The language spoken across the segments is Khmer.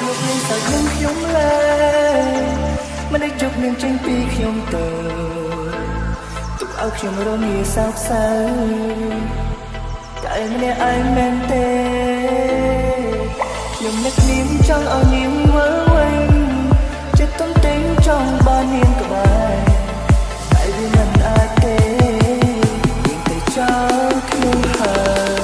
លោកមានសាច់នឹងខ្ញុំលែងមិនได้ជប់នឹងចេញពីខ្ញុំទៅទុកឲ្យខ្ញុំរងាសោកសៅតែម្នាក់ឯងមែនទេខ្ញុំនឹកនាងចង់ឲ្យនាងមើលវិញចិត្តទំទិញចង់បាននាងក្បែរតែវាមិនអាចទេនាងទៅចោលខ្ញុំហើយ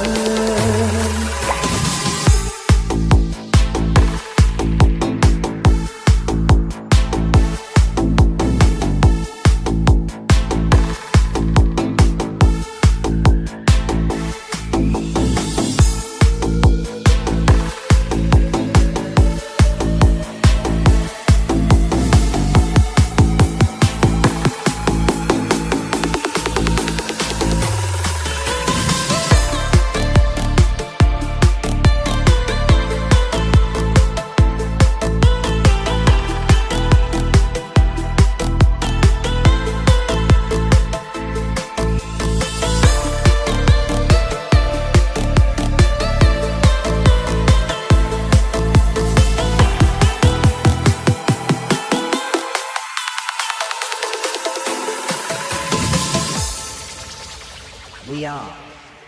We are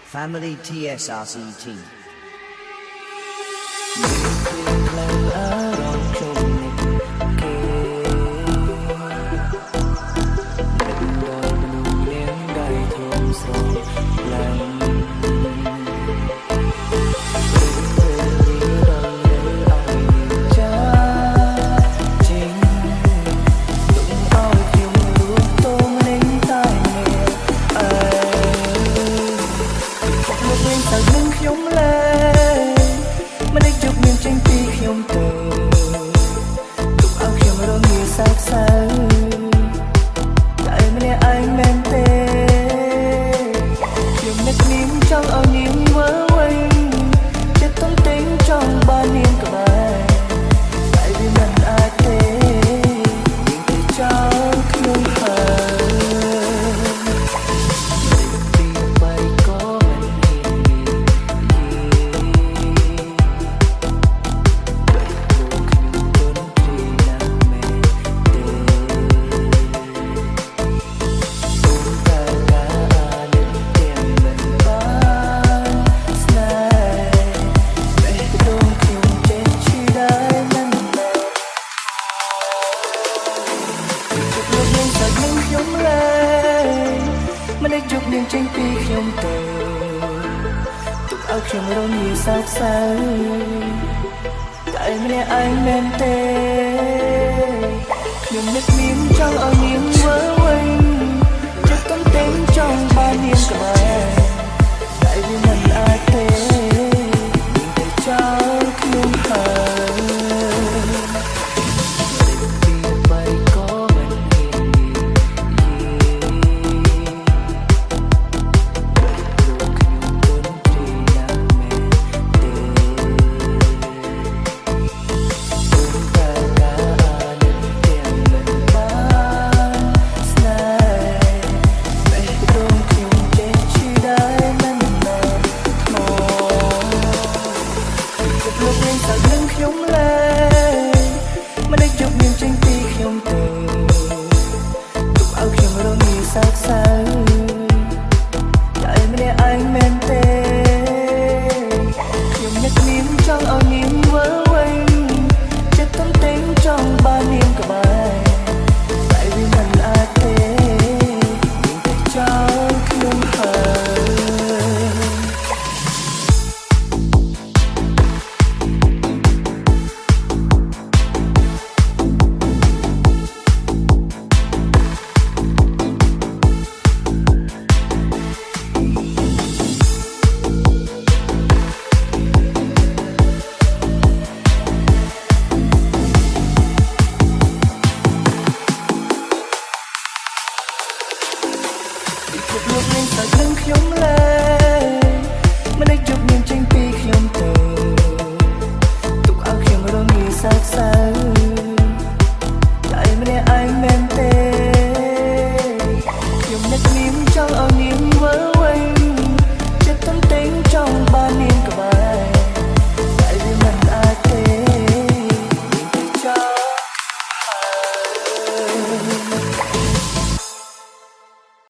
Family TSRC team. ខ្ញុំលែងមិនได้ជប់នាងចេញពីខ្ញុំទៅទុកឲ្យខ្ញុំរងាសោកសៅតែម្នាក់ឯងមែនទេខ្ញុំនឹកនាងចង់ឲ្យនាងមើលវិញចិត្តទំទិញចង់បាននាងក្បែរតែវាមិនអាចទេនាងទៅចោលខ្ញុំហើយមិនได้ជប់នាងចេញពីខ្ញុំទៅទុកឲ្យខ្ញុំរងាសោកសៅតែម្នាក់ឯងមែនទេខ្ញុំនឹកនាងចង់ឲ្យនាងមើលវិញចិត្តទំទិញចង់បាននាងក្បែរ